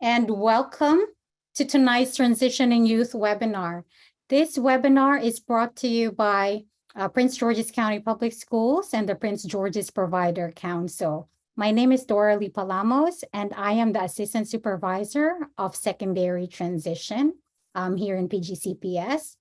and welcome to tonight's Transitioning Youth webinar. This webinar is brought to you by Prince George's County Public Schools and the Prince George's Provider Council. My name is Dora Lee Palamos, and I am the Assistant Supervisor of Secondary Transition here in PGCPS.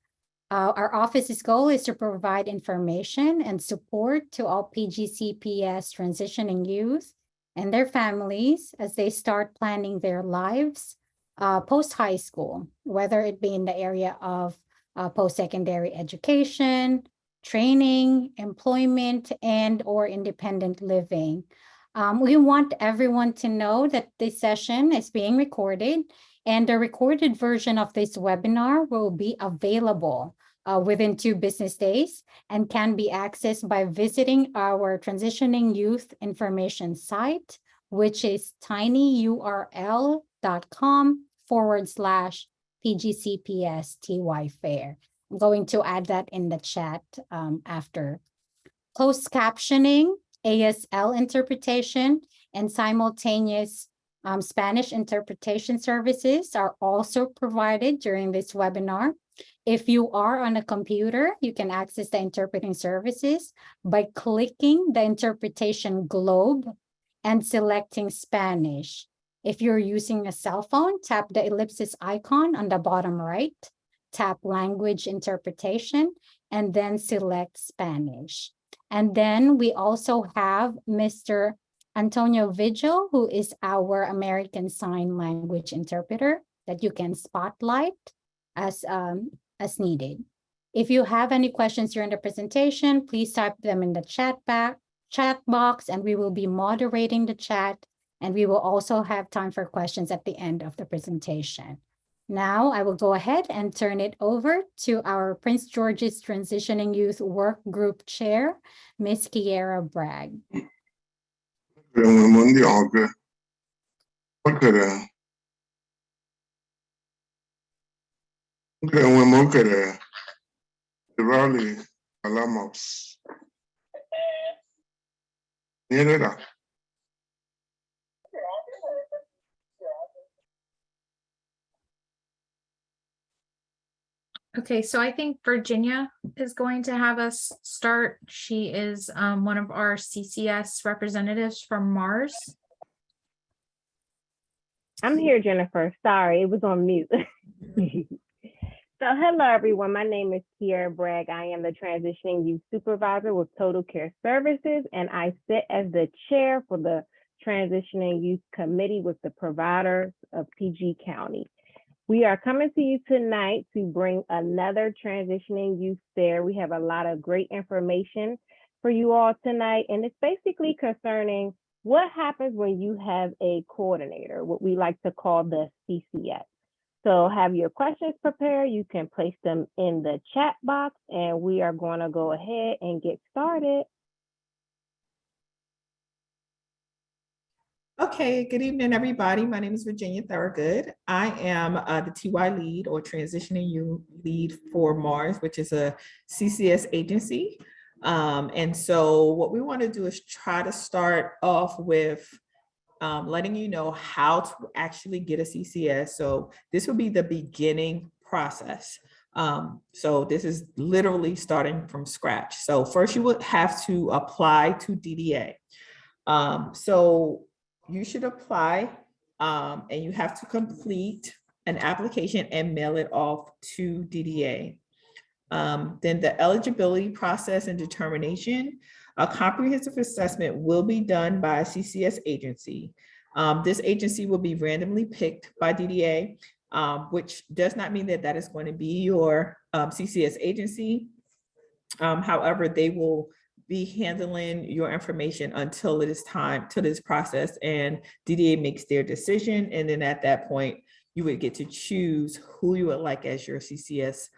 Our office's goal is to provide information and support to all PGCPS transitioning youth and their families as they start planning their lives post-high school, whether it be in the area of post-secondary education, training, employment, and or independent living. We want everyone to know that this session is being recorded, and the recorded version of this webinar will be available within 2 business days and can be accessed by visiting our Transitioning Youth information site, which is tinyurl.com/PGCPS Fair. I'm going to add that in the chat after. Closed captioning, ASL interpretation, and simultaneous Spanish interpretation services are also provided during this webinar. If you are on a computer, you can access the interpreting services by clicking the interpretation globe and selecting Spanish. If you're using a cell phone, tap the ellipsis icon on the bottom right, tap language interpretation, and then select Spanish. And then we also have Mr. Antonio Vigil, who is our American Sign Language interpreter that you can spotlight as needed. If you have any questions during the presentation, please type them in the chat box, and we will be moderating the chat, and we will also have time for questions at the end of the presentation. Now I will go ahead and turn it over to our Prince George's Transitioning Youth Work Group Chair, Ms. Kiera Bragg. Okay, so I think Virginia is going to have us start. She is one of our CCS representatives from Mars. I'm here, Jennifer. Sorry, it was on mute. So hello, everyone. My name is Kiera Bragg. I am the Transitioning Youth Supervisor with Total Care Services, and I sit as the chair for the Transitioning Youth Committee with the providers of PG County. We are coming to you tonight to bring another Transitioning Youth Fair. We have a lot of great information for you all tonight, and it's basically concerning what happens when you have a coordinator, what we like to call the CCS. So have your questions prepared. You can place them in the chat box, and we are going to go ahead and get started. Okay, good evening, everybody. My name is Virginia Thorogood. I am the TY lead or Transitioning Youth lead for Mars, which is a CCS agency. And so what we want to do is try to start off with letting you know how to actually get a CCS. So this will be the beginning process. So this is literally starting from scratch. So first you would have to apply to DDA. So you should apply and you have to complete an application and mail it off to DDA. Then the eligibility process and determination, a comprehensive assessment will be done by a CCS agency. This agency will be randomly picked by DDA, which does not mean that that is going to be your CCS agency. However, they will be handling your information until it is time to this process and DDA makes their decision. And then at that point, you would get to choose who you would like as your CCS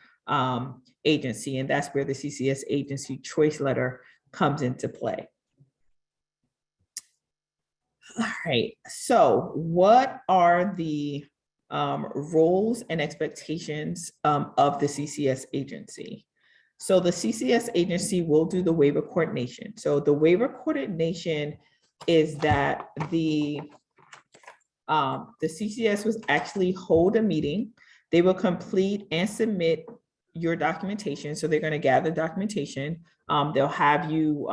agency. And that's where the CCS agency choice letter comes into play. All right, so what are the roles and expectations of the CCS agency? So the CCS agency will do the waiver coordination. So the waiver coordination is that the The CCS was actually hold a meeting. They will complete and submit your documentation. So they're going to gather documentation. They'll have you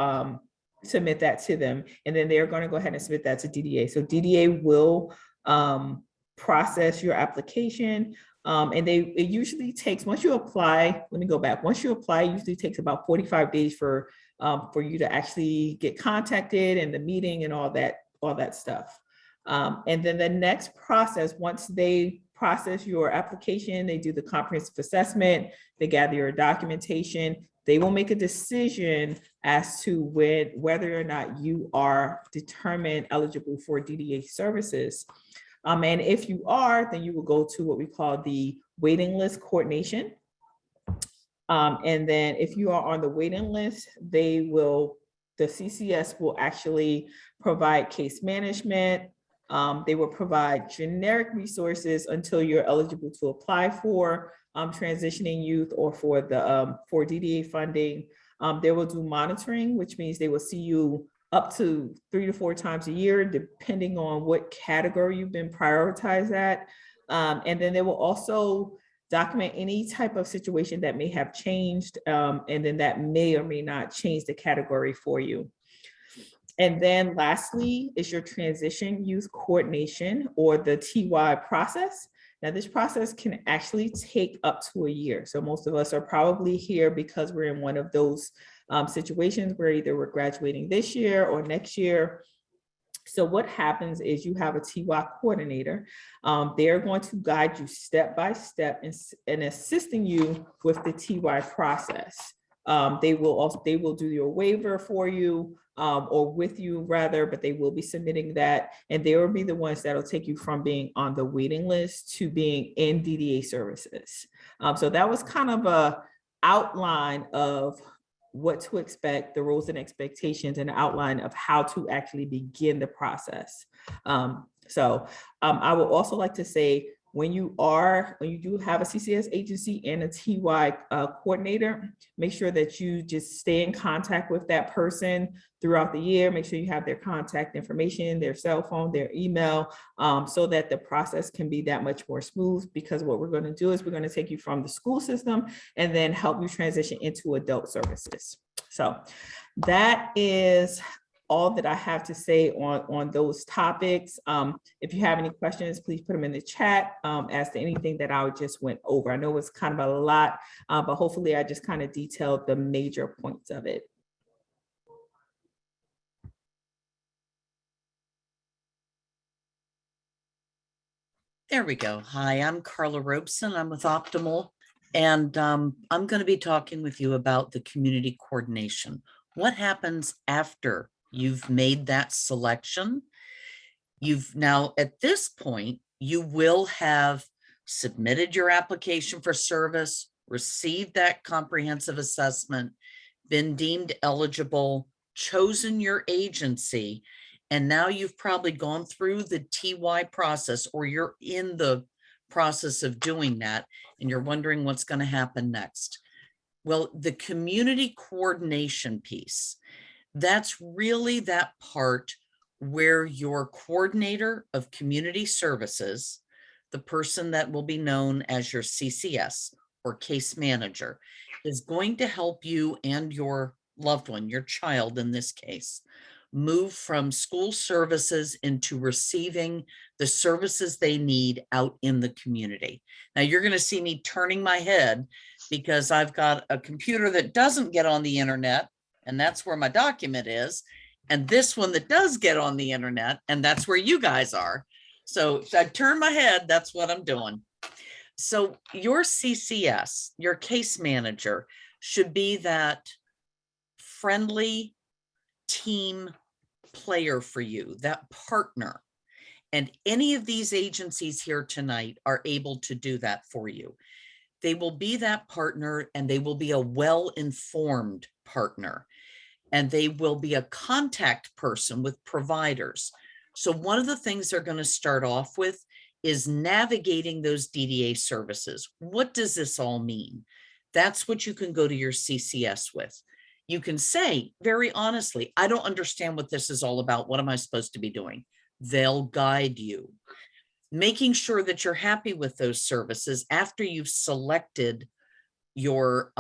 submit that to them, and then they're going to go ahead and submit that to DDA. So DDA will process your application. And it usually takes, once you apply, let me go back. Once you apply, it usually takes about 45 days for you to actually get contacted and the meeting and all that stuff. And then the next process, once they process your application, they do the comprehensive assessment, they gather your documentation, they will make a decision as to whether or not you are determined eligible for DDA services. And if you are, then you will go to what we call the waiting list coordination. And then if you are on the waiting list, the CCS will actually provide case management. They will provide generic resources until you're eligible to apply for transitioning youth or for DDA funding. They will do monitoring, which means they will see you up to 3 to 4 times a year, depending on what category you've been prioritized at. And then they will also document any type of situation that may have changed, and then that may or may not change the category for you. And then lastly is your transition youth coordination, or the TY process. Now, this process can actually take up to a year. So most of us are probably here because we're in one of those situations where either we're graduating this year or next year. So what happens is you have a TY coordinator. They're going to guide you step by step in assisting you with the TY process. They will do your waiver for you, or with you rather, but they will be submitting that, and they will be the ones that will take you from being on the waiting list to being in DDA services. So that was kind of a outline of what to expect, the roles and expectations, and an outline of how to actually begin the process. I would also like to say, when you do have a CCS agency and a TY coordinator, make sure that you just stay in contact with that person throughout the year. Make sure you have their contact information, their cell phone, their email, so that the process can be that much more smooth, because what we're going to do is we're going to take you from the school system and then help you transition into adult services. So that is all that I have to say on those topics. If you have any questions, please put them in the chat as to anything that I just went over. I know it's kind of a lot, but hopefully I just kind of detailed the major points of it. There we go. Hi, I'm Carla Robeson. I'm with Optimal, and I'm going to be talking with you about the community coordination. What happens after you've made that selection? You've now, at this point, you will have submitted your application for service, received that comprehensive assessment, been deemed eligible, chosen your agency, and now you've probably gone through the TY process, or you're in the process of doing that, and you're wondering what's going to happen next. Well, the community coordination piece, that's really that part where your coordinator of community services, the person that will be known as your CCS or case manager, is going to help you and your loved one, your child in this case, move from school services into receiving the services they need out in the community. Now, you're going to see me turning my head because I've got a computer that doesn't get on the internet, and that's where my document is, and this one that does get on the internet, and that's where you guys are. So if I turn my head, that's what I'm doing. So your CCS, your case manager, should be that friendly team player for you, that partner. And any of these agencies here tonight are able to do that for you. They will be that partner, and they will be a well-informed partner, and they will be a contact person with providers. So one of the things they're going to start off with is navigating those DDA services. What does this all mean? That's what you can go to your CCS with. You can say very honestly, I don't understand what this is all about. What am I supposed to be doing? They'll guide you. making sure that you're happy with those services after you've selected your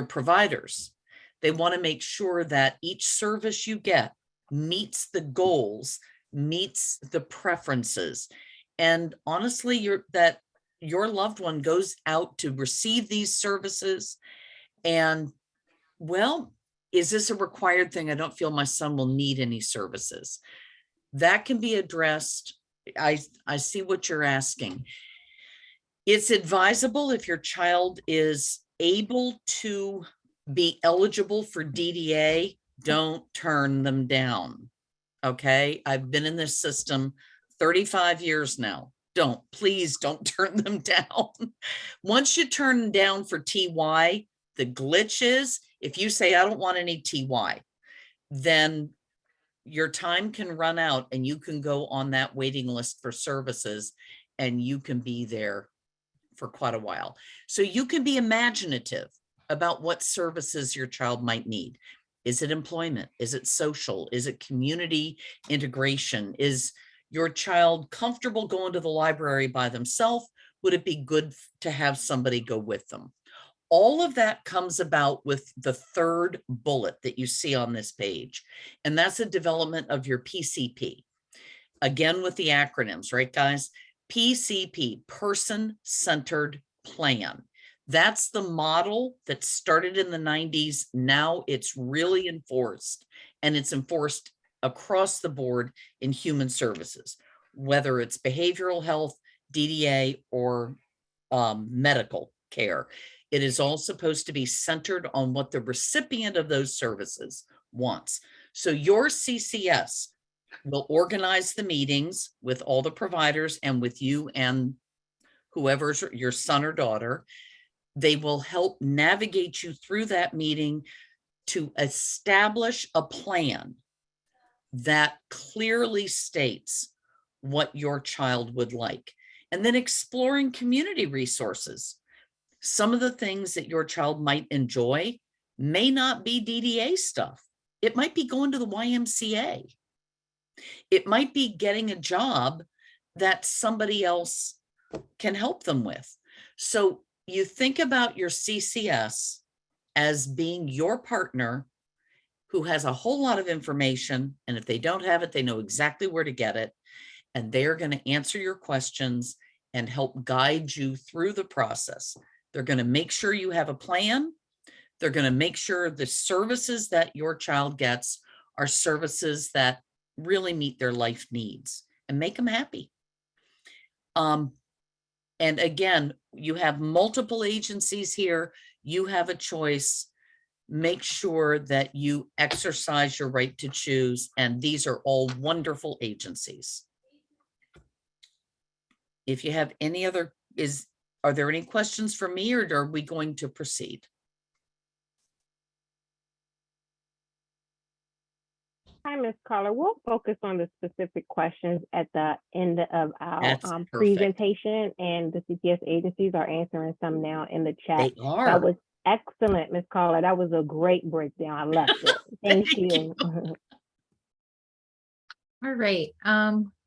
providers. They want to make sure that each service you get meets the goals, meets the preferences. And honestly, your loved one goes out to receive these services. And well, is this a required thing? I don't feel my son will need any services. That can be addressed. I see what you're asking. It's advisable if your child is able to be eligible for DDA, don't turn them down. Okay, I've been in this system 35 years now. Please don't turn them down. Once you turn them down for TY, the glitch is if you say, I don't want any TY, then your time can run out and you can go on that waiting list for services and you can be there for quite a while. So you can be imaginative about what services your child might need. Is it employment? Is it social? Is it community integration? Is your child comfortable going to the library by themselves? Would it be good to have somebody go with them? All of that comes about with the third bullet that you see on this page, and that's a development of your PCP. Again, with the acronyms, right, guys? PCP, person-centered plan. That's the model that started in the 90s. Now it's really enforced, and it's enforced across the board in human services, whether it's behavioral health, DDA, or medical care. It is all supposed to be centered on what the recipient of those services wants. So your CCS will organize the meetings with all the providers and with you and whoever's your son or daughter. They will help navigate you through that meeting to establish a plan that clearly states what your child would like. And then exploring community resources. Some of the things that your child might enjoy may not be DDA stuff. It might be going to the YMCA. It might be getting a job that somebody else can help them with. So you think about your CCS as being your partner who has a whole lot of information. And if they don't have it, they know exactly where to get it. And they're going to answer your questions and help guide you through the process. They're going to make sure you have a plan. They're going to make sure the services that your child gets are services that really meet their life needs and make them happy. And again, you have multiple agencies here. You have a choice. Make sure that you exercise your right to choose. And these are all wonderful agencies. If you have any other, are there any questions for me, or are we going to proceed? Hi, Ms. Carla. We'll focus on the specific questions at the end of our That's perfect. presentation, and the CPS agencies are answering some now in the chat. They are. That was excellent, Ms. Carla. That was a great breakdown. I loved it. Thank you. All right.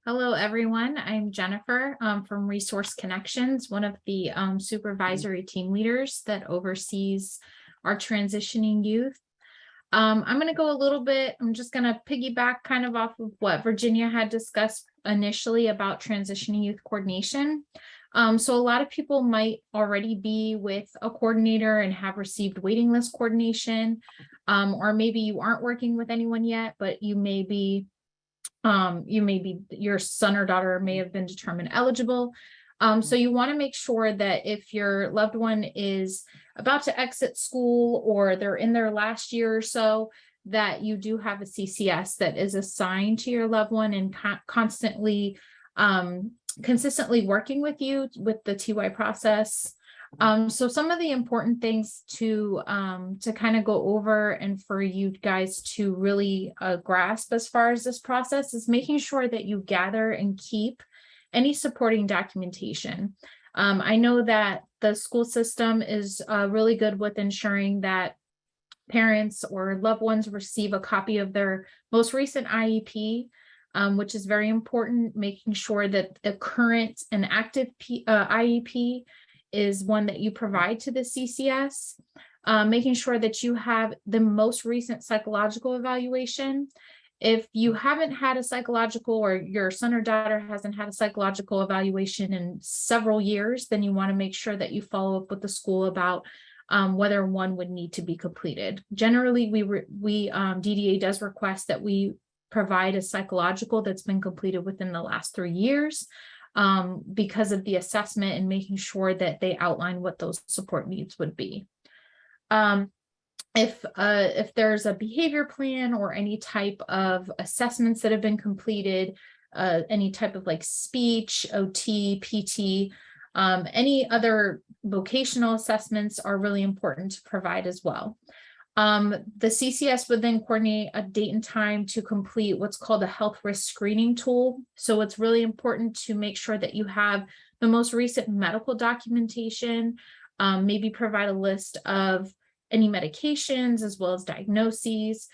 Hello, everyone. I'm Jennifer from Resource Connections, one of the supervisory team leaders that oversees our transitioning youth. I'm going to go a little bit, I'm just going to piggyback kind of off of what Virginia had discussed initially about transitioning youth coordination. So a lot of people might already be with a coordinator and have received waiting list coordination, or maybe you aren't working with anyone yet, but you may be, your son or daughter may have been determined eligible. So you want to make sure that if your loved one is about to exit school or they're in their last year or so, that you do have a CCS that is assigned to your loved one and consistently working with you with the TY process. So some of the important things to kind of go over and for you guys to really grasp as far as this process is making sure that you gather and keep any supporting documentation. I know that the school system is really good with ensuring that parents or loved ones receive a copy of their most recent IEP. which is very important, making sure that a current and active IEP is one that you provide to the CCS, making sure that you have the most recent psychological evaluation. If you haven't had a psychological, or your son or daughter hasn't had a psychological evaluation in several years, then you want to make sure that you follow up with the school about whether one would need to be completed. Generally, DDA does request that we provide a psychological that's been completed within the last 3 years, because of the assessment and making sure that they outline what those support needs would be. If there's a behavior plan or any type of assessments that have been completed, any type of like speech, OT, PT, any other vocational assessments are really important to provide as well. The CCS would then coordinate a date and time to complete what's called a health risk screening tool. So it's really important to make sure that you have the most recent medical documentation, maybe provide a list of any medications as well as diagnoses,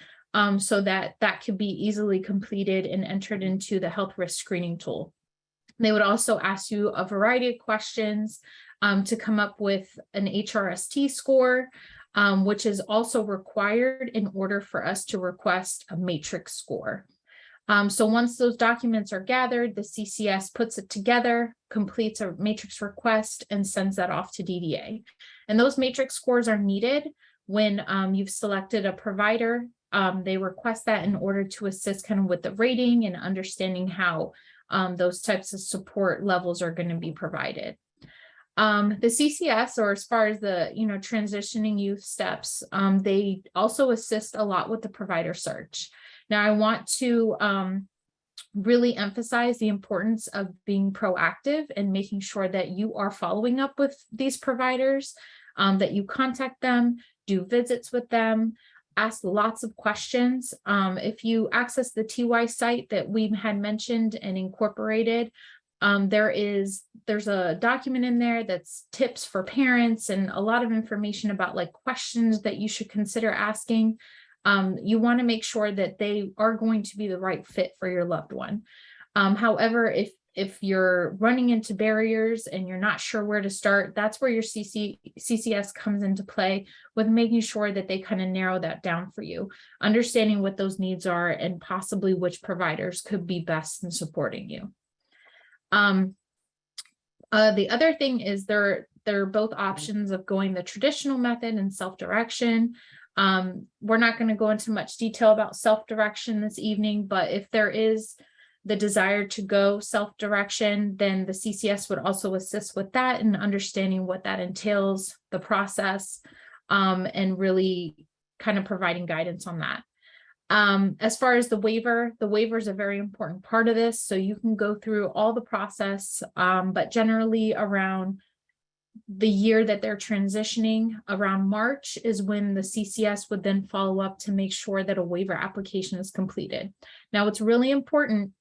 so that could be easily completed and entered into the health risk screening tool. They would also ask you a variety of questions to come up with an HRST score, which is also required in order for us to request a matrix score. So once those documents are gathered, the CCS puts it together, completes a matrix request, and sends that off to DDA. And those matrix scores are needed when you've selected a provider. They request that in order to assist kind of with the rating and understanding how those types of support levels are going to be provided. The CCS, or as far as the transitioning youth steps, they also assist a lot with the provider search. Now, I want to really emphasize the importance of being proactive and making sure that you are following up with these providers, that you contact them, do visits with them, ask lots of questions. If you access the TY site that we had mentioned and incorporated, there's a document in there that's tips for parents and a lot of information about like questions that you should consider asking. You want to make sure that they are going to be the right fit for your loved one. However, if you're running into barriers and you're not sure where to start, that's where your CCS comes into play, with making sure that they kind of narrow that down for you, understanding what those needs are and possibly which providers could be best in supporting you. The other thing is there are both options of going the traditional method and self-direction. We're not going to go into much detail about self-direction this evening, but if there is the desire to go self-direction, then the CCS would also assist with that and understanding what that entails, the process, and really kind of providing guidance on that. As far as the waiver is a very important part of this. So you can go through all the process, but generally around the year that they're transitioning, around March, is when the CCS would then follow up to make sure that a waiver application is completed. Now, it's really important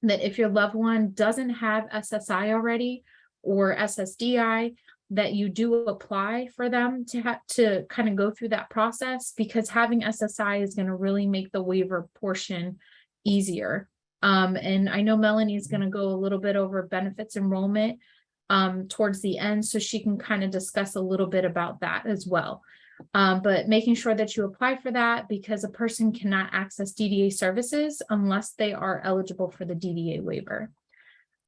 that if your loved one doesn't have SSI already or SSDI, that you do apply for them to kind of go through that process, because having SSI is going to really make the waiver portion easier. And I know Melanie is going to go a little bit over benefits enrollment towards the end, so she can kind of discuss a little bit about that as well. But making sure that you apply for that, because a person cannot access DDA services unless they are eligible for the DDA waiver.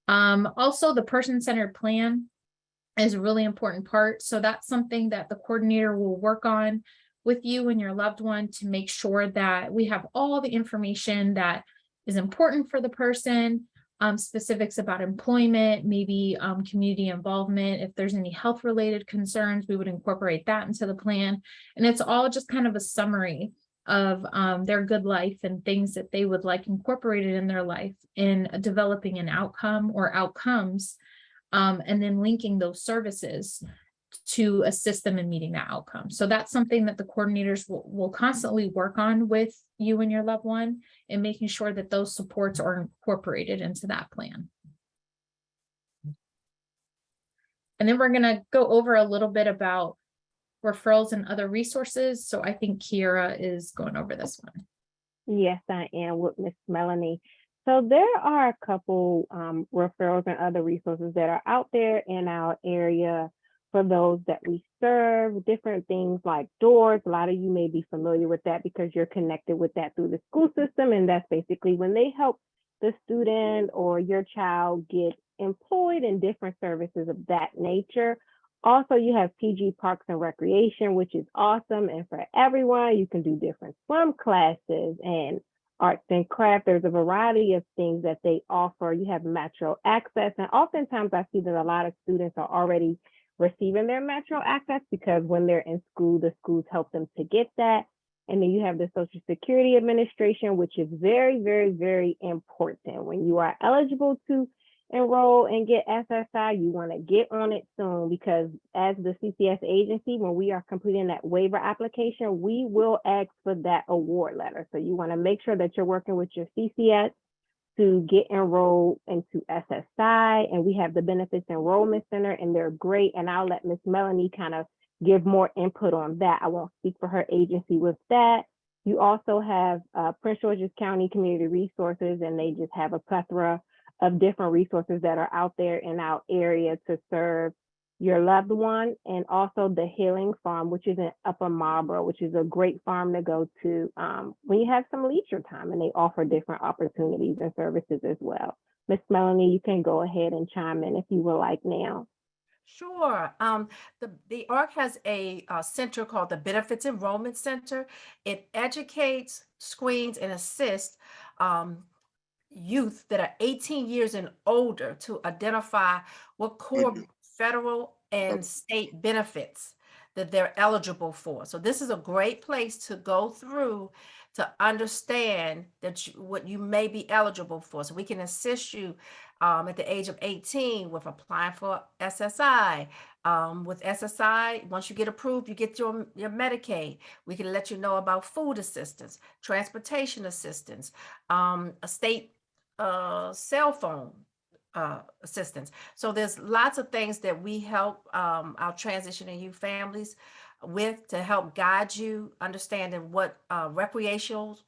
Also, the person-centered plan is a really important part. So that's something that the coordinator will work on with you and your loved one to make sure that we have all the information that is important for the person, specifics about employment, maybe community involvement. If there's any health related concerns, we would incorporate that into the plan. And it's all just kind of a summary of their good life and things that they would like incorporated in their life in developing an outcome or outcomes, and then linking those services to assist them in meeting that outcome. So that's something that the coordinators will constantly work on with you and your loved one, and making sure that those supports are incorporated into that plan. And then we're going to go over a little bit about referrals and other resources. So I think Kiera is going over this one. Yes, I am with Miss Melanie. So there are a couple referrals and other resources that are out there in our area for those that we serve, different things like doors. A lot of you may be familiar with that because you're connected with that through the school system. And that's basically when they help the student or your child get employed in different services of that nature. Also, you have PG Parks and Recreation, which is awesome. And for everyone, you can do different swim classes and arts and crafts. There's a variety of things that they offer. You have Metro Access. And oftentimes I see that a lot of students are already receiving their Metro Access because when they're in school, the schools help them to get that. And then you have the Social Security Administration, which is very, very, very important. When you are eligible to enroll and get SSI, you want to get on it soon because as the CCS agency, when we are completing that waiver application, we will ask for that award letter. So you want to make sure that you're working with your CCS to get enrolled into SSI. And we have the Benefits Enrollment Center, and they're great. And I'll let Miss Melanie kind of give more input on that. I won't speak for her agency with that. You also have Prince George's County Community Resources, and they just have a plethora of different resources that are out there in our area to serve your loved one. And also the Healing Farm, which is in Upper Marlboro, which is a great farm to go to when you have some leisure time, and they offer different opportunities and services as well. Miss Melanie, you can go ahead and chime in if you would like now. Sure. The ARC has a center called the Benefits Enrollment Center. It educates, screens, and assists youth that are 18 years and older to identify what core federal and state benefits that they're eligible for. So this is a great place to go through to understand that what you may be eligible for. So we can assist you at the age of 18 with applying for SSI. With SSI, once you get approved, you get your Medicaid. We can let you know about food assistance, transportation assistance, a state cell phone assistance. So there's lots of things that we help our transitioning youth families with to help guide you understanding what recreational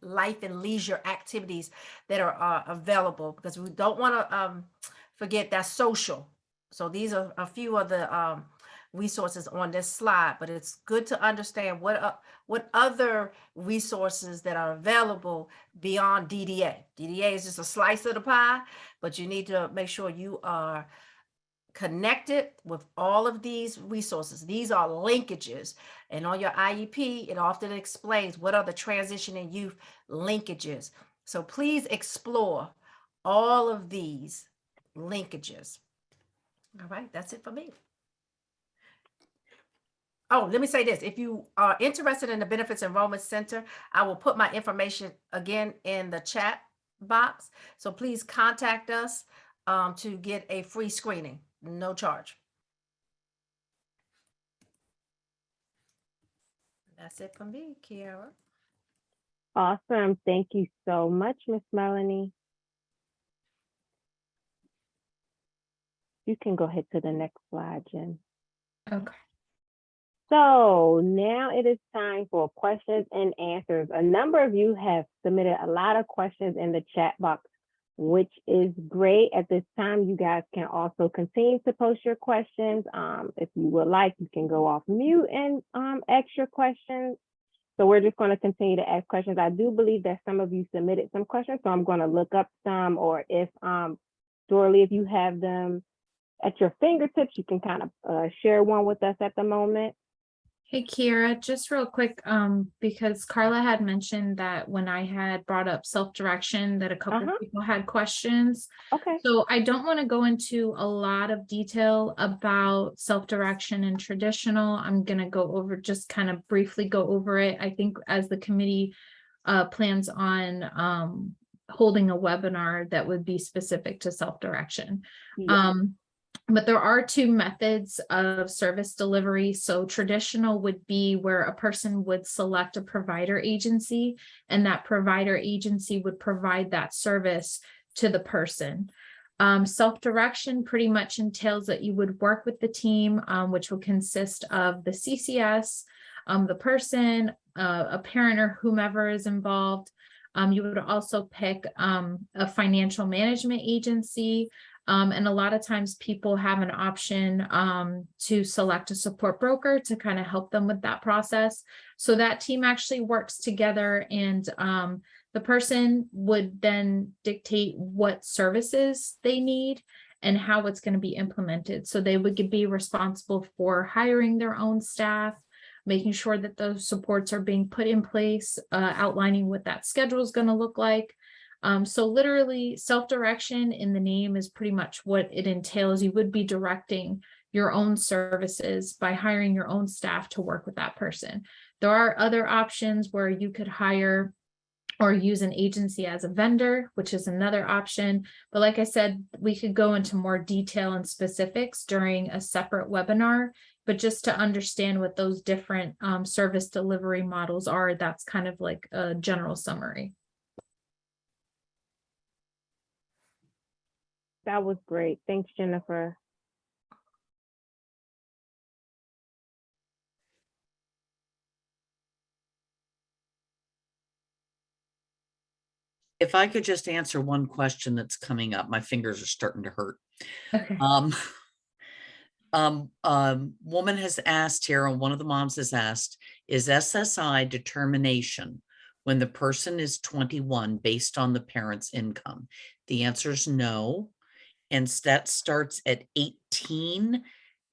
life and leisure activities that are available, because we don't want to forget that social. So these are a few of the resources on this slide, but it's good to understand what other resources that are available beyond DDA. DDA is just a slice of the pie, but you need to make sure you are connected with all of these resources. These are linkages, and on your IEP, it often explains what are the transitioning youth linkages. So please explore all of these linkages. All right, that's it for me. Oh, let me say this. If you are interested in the Benefits Enrollment Center, I will put my information again in the chat box. So please contact us to get a free screening, no charge. That's it from me, Kiara. Awesome. Thank you so much, Miss Melanie. You can go ahead to the next slide, Jen. Okay. So now it is time for questions and answers. A number of you have submitted a lot of questions in the chat box, which is great. At this time, you guys can also continue to post your questions. If you would like, you can go off mute and ask your questions. So we're just going to continue to ask questions. I do believe that some of you submitted some questions, so I'm going to look up some, or if Dorley, if you have them at your fingertips, you can kind of share one with us at the moment. Hey, Kiera, just real quick, because Carla had mentioned that when I had brought up self-direction, that a couple of people had questions. Okay. So I don't want to go into a lot of detail about self-direction and traditional. I'm going to go over, just kind of briefly go over it. I think as the committee plans on holding a webinar that would be specific to self-direction. Yeah. But there are two methods of service delivery. So traditional would be where a person would select a provider agency, and that provider agency would provide that service to the person. Self-direction pretty much entails that you would work with the team, which will consist of the CCS, the person, a parent or whomever is involved, You would also pick a financial management agency. And a lot of times people have an option to select a support broker to kind of help them with that process. So that team actually works together, and the person would then dictate what services they need and how it's going to be implemented. So they would be responsible for hiring their own staff, making sure that those supports are being put in place, outlining what that schedule is going to look like. So literally self-direction in the name is pretty much what it entails. You would be directing your own services by hiring your own staff to work with that person. There are other options where you could hire or use an agency as a vendor, which is another option. But like I said, we could go into more detail and specifics during a separate webinar. But just to understand what those different service delivery models are, that's kind of like a general summary. That was great. Thanks, Jennifer. If I could just answer one question that's coming up, my fingers are starting to hurt. Okay. Woman has asked here, and one of the moms has asked, is SSI determination when the person is 21 based on the parent's income? The answer is no. And that starts at 18.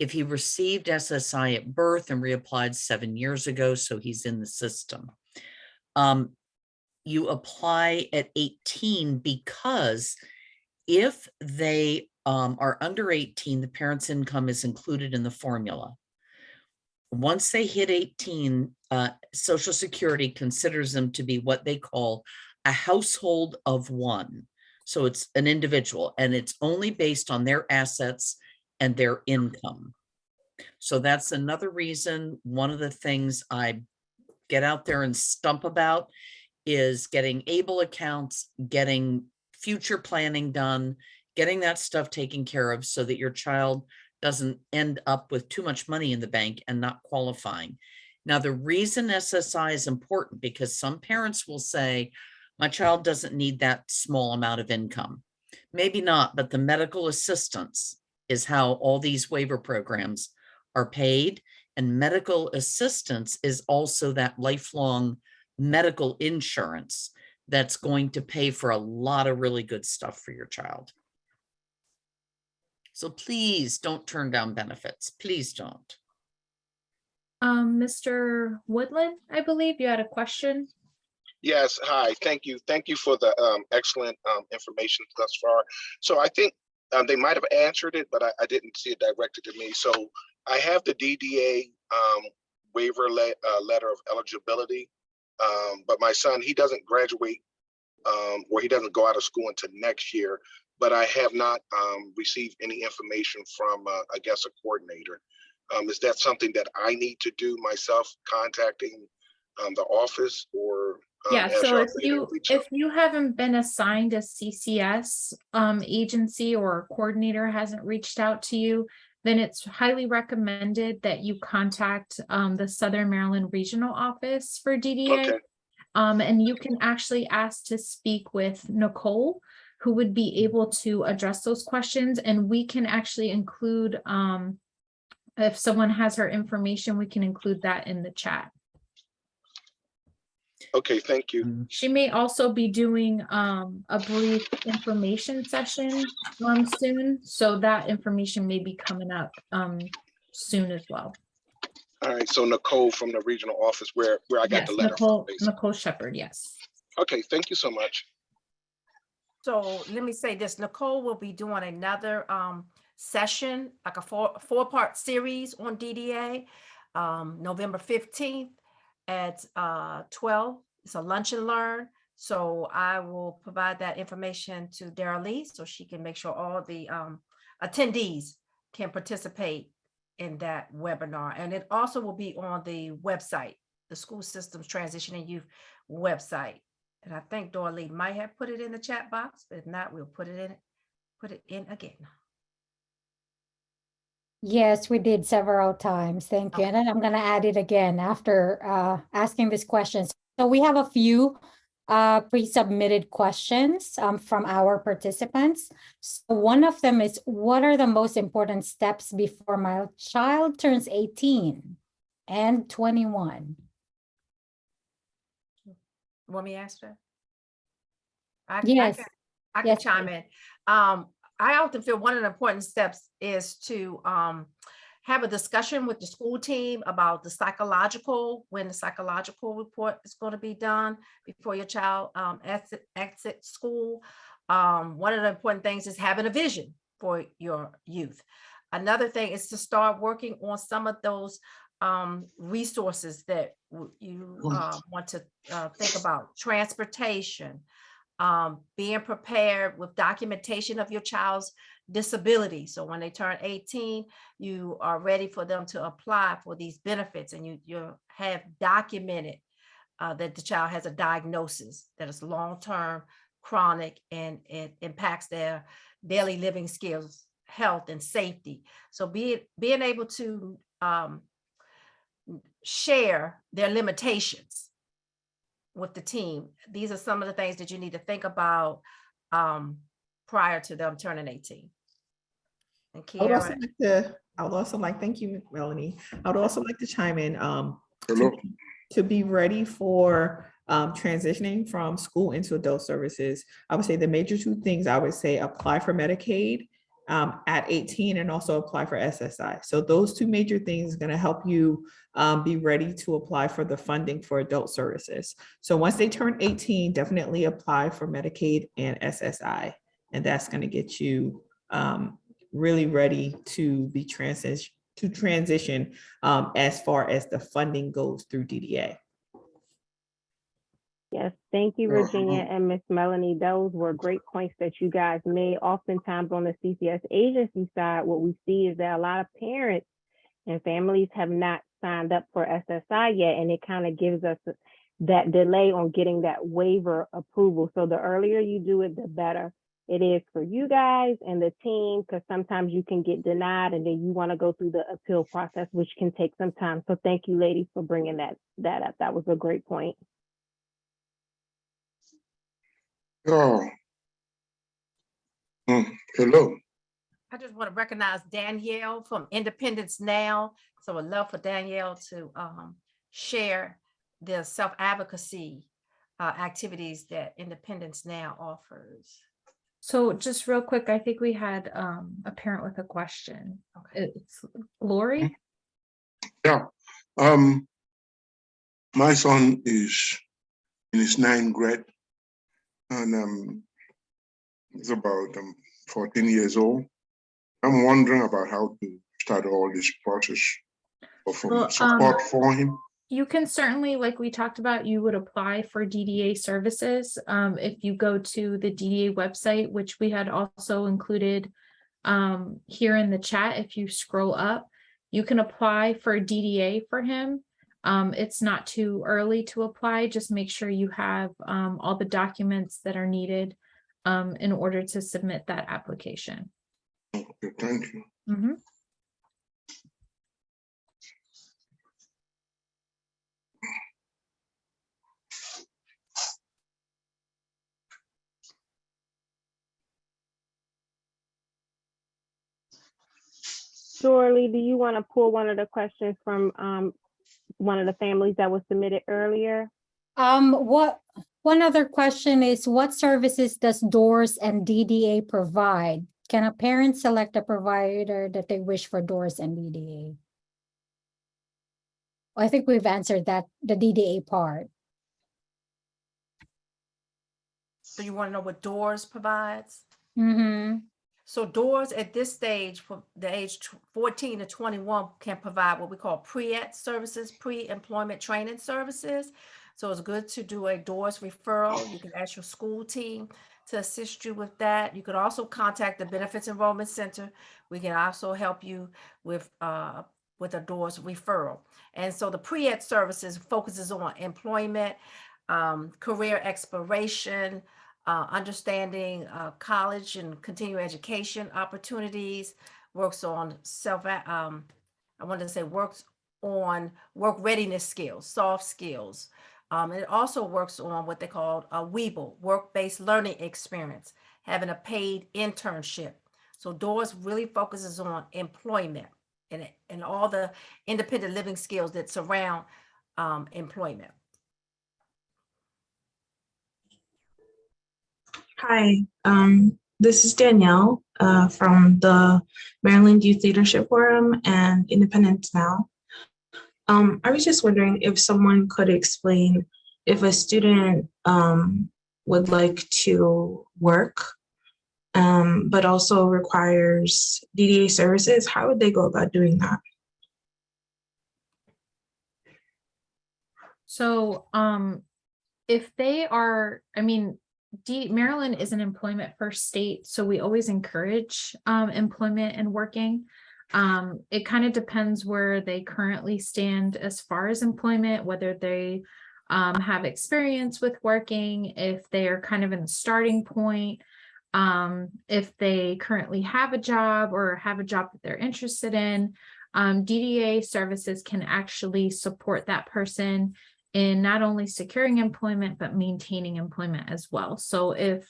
If he received SSI at birth and reapplied 7 years ago, so he's in the system. You apply at 18 because if they are under 18, the parent's income is included in the formula. Once they hit 18, Social Security considers them to be what they call a household of one. So it's an individual, and it's only based on their assets and their income. So that's another reason. One of the things I get out there and stump about is getting ABLE accounts, getting future planning done, getting that stuff taken care of so that your child doesn't end up with too much money in the bank and not qualifying. Now, the reason SSI is important, because some parents will say, my child doesn't need that small amount of income. Maybe not, but the medical assistance is how all these waiver programs are paid. And medical assistance is also that lifelong medical insurance that's going to pay for a lot of really good stuff for your child. So please don't turn down benefits. Please don't. Mr. Woodland, I believe you had a question. Yes, hi, thank you. Thank you for the excellent information thus far. So I think they might have answered it, but I didn't see it directed to me. So I have the DDA waiver letter of eligibility, but my son, he doesn't graduate or he doesn't go out of school until next year, but I have not received any information from, I guess, a coordinator. Is that something that I need to do myself, contacting the office, or? Yeah, so if you haven't been assigned a CCS agency, or a coordinator hasn't reached out to you, then it's highly recommended that you contact the Southern Maryland Regional Office for DDA. Okay. And you can actually ask to speak with Nicole, who would be able to address those questions. And we can actually include, if someone has her information, we can include that in the chat. Okay, thank you. She may also be doing a brief information session soon, so that information may be coming up soon as well. All right, so Nicole from the regional office where I got the letter from. Nicole Shepard, yes. Okay, thank you so much. So let me say this, Nicole will be doing another session, like a four-part series on DDA, November 15th at 12. It's a lunch and learn. So I will provide that information to Darrell Lee so she can make sure all the attendees can participate in that webinar. And it also will be on the website, the School Systems Transitioning Youth website. And I think Darrell Lee might have put it in the chat box, but if not, we'll put it in again. Yes, we did several times. Thank you. And then I'm going to add it again after asking these questions. So we have a few pre-submitted questions from our participants. So one of them is, what are the most important steps before my child turns 18 and 21? Want me to answer? Yes. I can Yes, chime in. I often feel one of the important steps is to have a discussion with the school team about the psychological, when the psychological report is going to be done before your child exit school. One of the important things is having a vision for your youth. Another thing is to start working on some of those resources that you want to think about. Transportation, being prepared with documentation of your child's disability. So when they turn 18, you are ready for them to apply for these benefits, and you have documented that the child has a diagnosis that is long-term, chronic, and it impacts their daily living skills, health, and safety. So being able to share their limitations with the team. These are some of the things that you need to think about prior to them turning 18. And thank you, Melanie. I would also like to chime in Hello. to be ready for transitioning from school into adult services. I would say the major two things, I would say apply for Medicaid at 18 and also apply for SSI. So those two major things are going to help you be ready to apply for the funding for adult services. So once they turn 18, definitely apply for Medicaid and SSI. And that's going to get you really ready to be transition as far as the funding goes through DDA. Yes, thank you, Virginia and Miss Melanie. Those were great points that you guys made. Oftentimes on the CCS agency side, what we see is that a lot of parents and families have not signed up for SSI yet, and it kind of gives us that delay on getting that waiver approval. So the earlier you do it, the better it is for you guys and the team, because sometimes you can get denied and then you want to go through the appeal process, which can take some time. So thank you, ladies, for bringing that up. That was a great point. Oh. Hello. I just want to recognize Danielle from Independence Now. So I'd love for Danielle to share the self-advocacy activities that Independence Now offers. So just real quick, I think we had a parent with a question. Okay. It's Lori. Yeah. My son is in his 9th grade, and he's about 14 years old. I'm wondering about how to start all this process of support for him. You can certainly, like we talked about, you would apply for DDA services. If you go to the DDA website, which we had also included here in the chat, if you scroll up, you can apply for DDA for him. It's not too early to apply. Just make sure you have all the documents that are needed in order to submit that application. Okay, thank you. Mm-hmm. Shirley, do you want to pull one of the questions from one of the families that was submitted earlier? One other question is, what services does DOORS and DDA provide? Can a parent select a provider that they wish for DOORS and DDA? I think we've answered that, the DDA part. So you want to know what DOORS provides? Mm-hmm. So DOORS at this stage, for the age 14 to 21, can provide what we call pre-ed services, pre-employment training services. So it's good to do a DOORS referral. You can ask your school team to assist you with that. You could also contact the Benefits Enrollment Center. We can also help you with a DOORS referral. And so the pre-ed services focuses on employment, career exploration, understanding college and continuing education opportunities, works on work readiness skills, soft skills, It also works on what they call a Weeble, work-based learning experience, having a paid internship. So DOORS really focuses on employment and all the independent living skills that surround employment. Hi, this is Danielle from the Maryland Youth Leadership Forum and Independence Now. I was just wondering if someone could explain if a student would like to work, but also requires DDA services, how would they go about doing that? So, if they are, I mean, Maryland is an employment first state, so we always encourage employment and working. It kind of depends where they currently stand as far as employment, whether they have experience with working, if they are kind of in the starting point, if they currently have a job or have a job that they're interested in. DDA services can actually support that person in not only securing employment, but maintaining employment as well. So if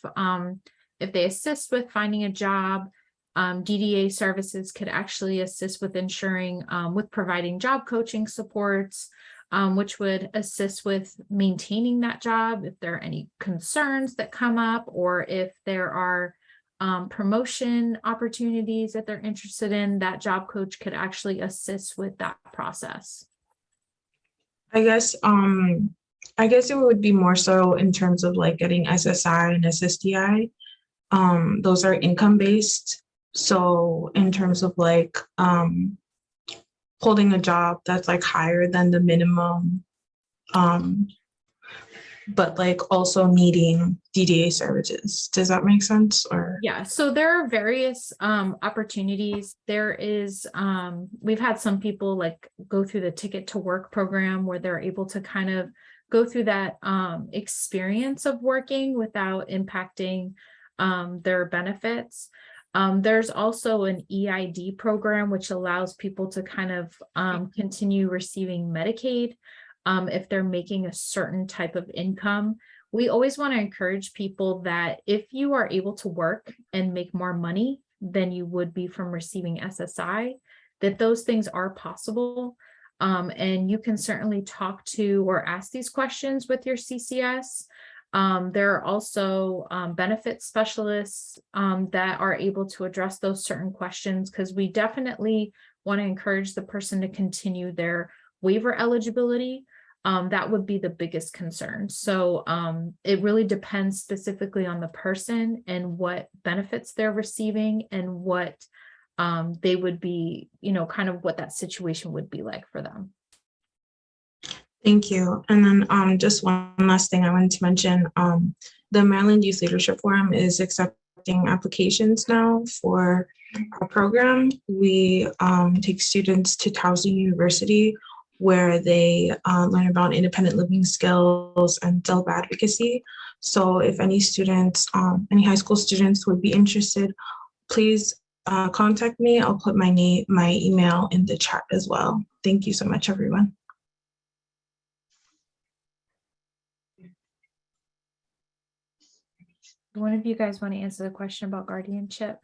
they assist with finding a job, DDA services could actually assist with ensuring, with providing job coaching supports, which would assist with maintaining that job if there are any concerns that come up, or if there are promotion opportunities that they're interested in, that job coach could actually assist with that process. I guess it would be more so in terms of like getting SSI and SSDI. Those are income based. So in terms of like holding a job that's like higher than the minimum, but like also needing DDA services. Does that make sense? Or Yeah, so there are various opportunities. There is we've had some people like go through the Ticket to Work program where they're able to kind of go through that experience of working without impacting their benefits. There's also an EID program which allows people to kind of continue receiving Medicaid if they're making a certain type of income. We always want to encourage people that if you are able to work and make more money than you would be from receiving SSI, that those things are possible. And you can certainly talk to or ask these questions with your CCS. There are also benefit specialists that are able to address those certain questions, because we definitely want to encourage the person to continue their waiver eligibility. That would be the biggest concern. So it really depends specifically on the person and what benefits they're receiving and what they would be, you know, kind of what that situation would be like for them. thank you. And then just one last thing I wanted to mention, the Maryland Youth Leadership Forum is accepting applications now for our program. We take students to Towson University, where they learn about independent living skills and self-advocacy. So if any students, any high school students would be interested, please contact me. I'll put my email in the chat as well. Thank you so much, everyone. One of you guys want to answer the question about guardianship?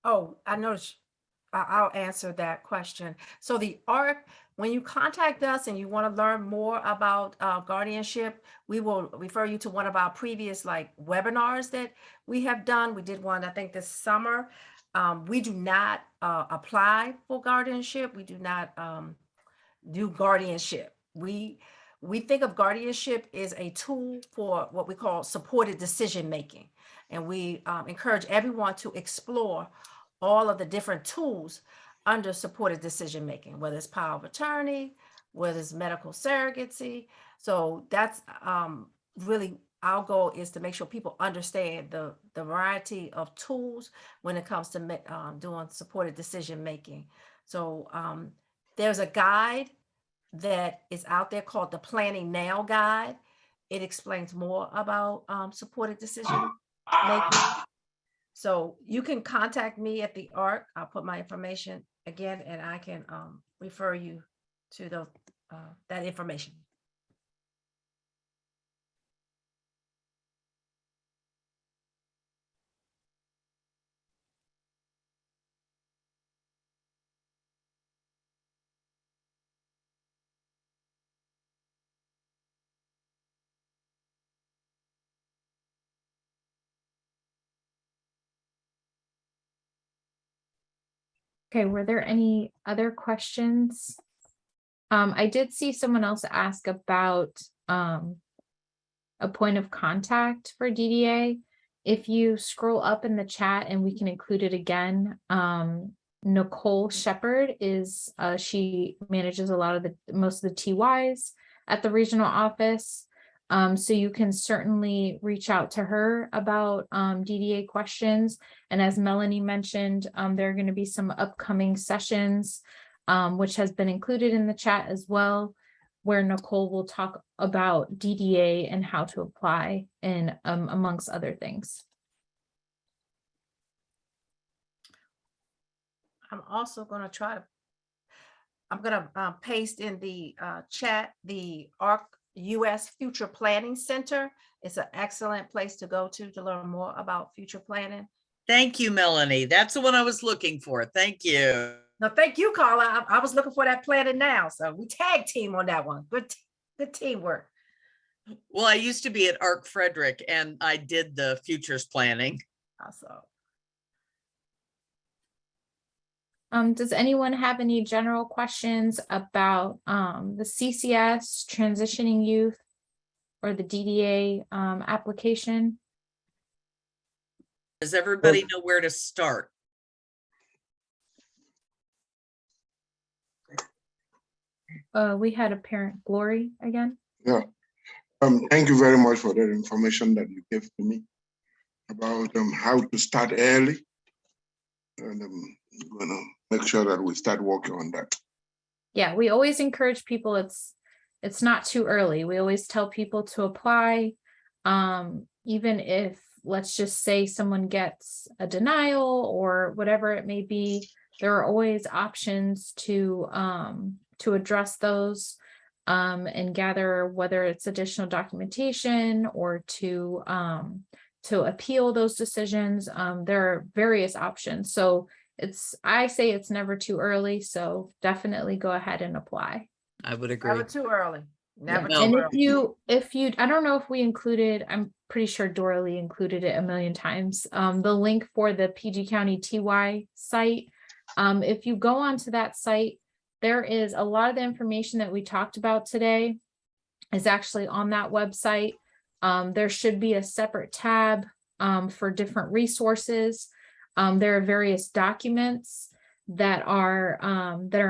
Oh, I noticed. I'll answer that question. So the ARC, when you contact us and you want to learn more about guardianship, we will refer you to one of our previous like webinars that we have done. We did one, I think, this summer. We do not apply for guardianship. We do not do guardianship. We think of guardianship as a tool for what we call supported decision making. And we encourage everyone to explore all of the different tools under supported decision making, whether it's power of attorney, whether it's medical surrogacy. So that's really our goal, is to make sure people understand the variety of tools when it comes to doing supported decision making. So there's a guide that is out there called the Planning Now Guide. It explains more about supported decision making. So you can contact me at the ARC. I'll put my information again, and I can refer you to that information. Okay, were there any other questions? I did see someone else ask about a point of contact for DDA. If you scroll up in the chat and we can include it again, Nicole Shepherd is, she manages a lot of most of the TYs at the regional office. So you can certainly reach out to her about DDA questions. And as Melanie mentioned, there are going to be some upcoming sessions, which has been included in the chat as well, where Nicole will talk about DDA and how to apply and amongst other things. I'm also going to paste in the chat the ARC US Future Planning Center. It's an excellent place to go to learn more about future planning. Thank you, Melanie. That's the one I was looking for. Thank you. No, thank you, Carla. I was looking for that planning now. So we tag team on that one. Good teamwork. Well, I used to be at ARC Frederick and I did the futures planning. Awesome. Does anyone have any general questions about the CCS, transitioning youth, or the DDA application? Does everybody know where to start? We had a parent, Glory, again. Yeah. Thank you very much for that information that you gave to me about how to start early. And I'm gonna make sure that we start working on that. Yeah, we always encourage people, it's not too early. We always tell people to apply. Even if, let's just say, someone gets a denial or whatever it may be, there are always options to address those and gather, whether it's additional documentation or to appeal those decisions. There are various options. So I say it's never too early. So definitely go ahead and apply. I would agree. Never too early. Never Yeah. too And early. if you, I don't know if we included, I'm pretty sure Doralee included it a million times. The link for the PG County TY site. If you go onto that site, there is a lot of the information that we talked about today is actually on that website. There should be a separate tab for different resources. There are various documents that are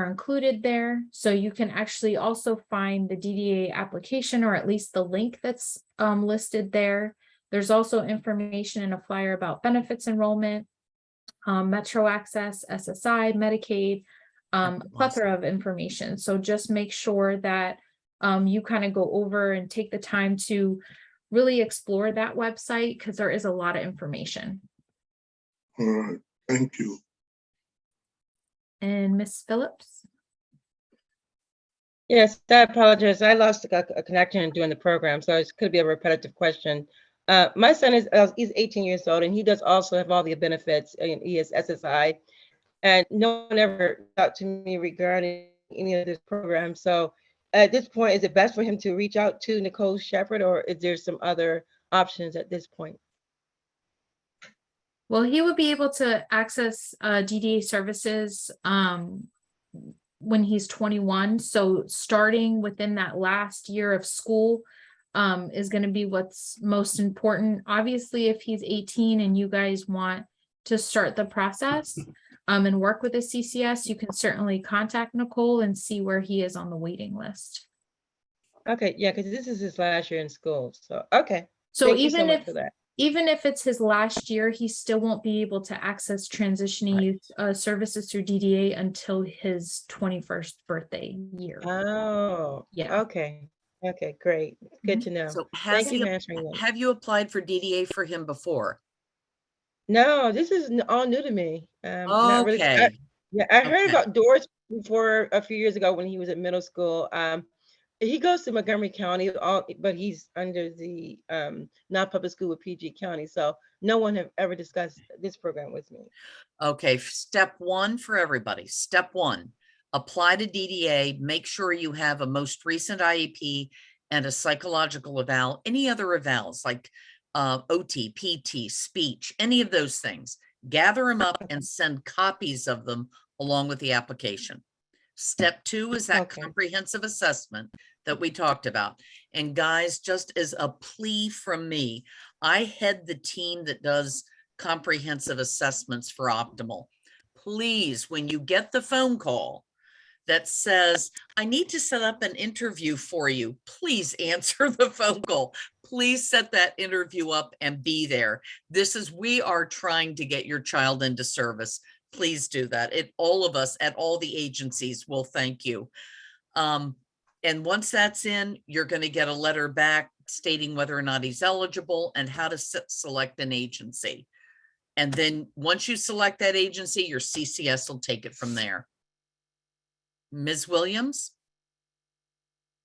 included there. So you can actually also find the DDA application, or at least the link that's listed there. There's also information in a flyer about benefits enrollment, Metro Access, SSI, Medicaid, a plethora of information. So just make sure that you kind of go over and take the time to really explore that website, because there is a lot of information. All right, thank you. And Ms. Phillips? Yes, I apologize. I lost a connection during the program, so it could be a repetitive question. My son he's 18 years old, and he does also have all the benefits. He has SSI, and no one ever talked to me regarding any of this program. So at this point, is it best for him to reach out to Nicole Shepherd, or is there some other options at this point? Well, he would be able to access DDA services when he's 21. So starting within that last year of school is going to be what's most important. Obviously, if he's 18 and you guys want to start the process and work with the CCS, you can certainly contact Nicole and see where he is on the waiting list. Okay, yeah, because this is his last year in school. So, okay. So Thank you so much for that. Even if it's his last year, he still won't be able to access transitioning youth services through DDA until his 21st birthday year. Oh, yeah. Okay. Okay, great. Good to know. So Thank you for answering that. have you applied for DDA for him before? No, this is all new to me. Not really. Okay. I heard Okay. about Doris before a few years ago when he was at middle school. He goes to Montgomery County, but he's under the non-public school with PG County. So no one have ever discussed this program with me. Okay, step one for everybody. Step one, apply to DDA, make sure you have a most recent IEP and a psychological eval, any other evals like OT, PT, speech, any of those things. gather them up and send copies of them along with the application. Step 2 is that Okay. comprehensive assessment that we talked about. And guys, just as a plea from me, I head the team that does comprehensive assessments for Optimal. Please, when you get the phone call that says, I need to set up an interview for you, please answer the phone call. Please set that interview up and be there. We are trying to get your child into service. Please do that. All of us at all the agencies will thank you. And once that's in, you're going to get a letter back stating whether or not he's eligible and how to select an agency. And then once you select that agency, your CCS will take it from there. Ms. Williams?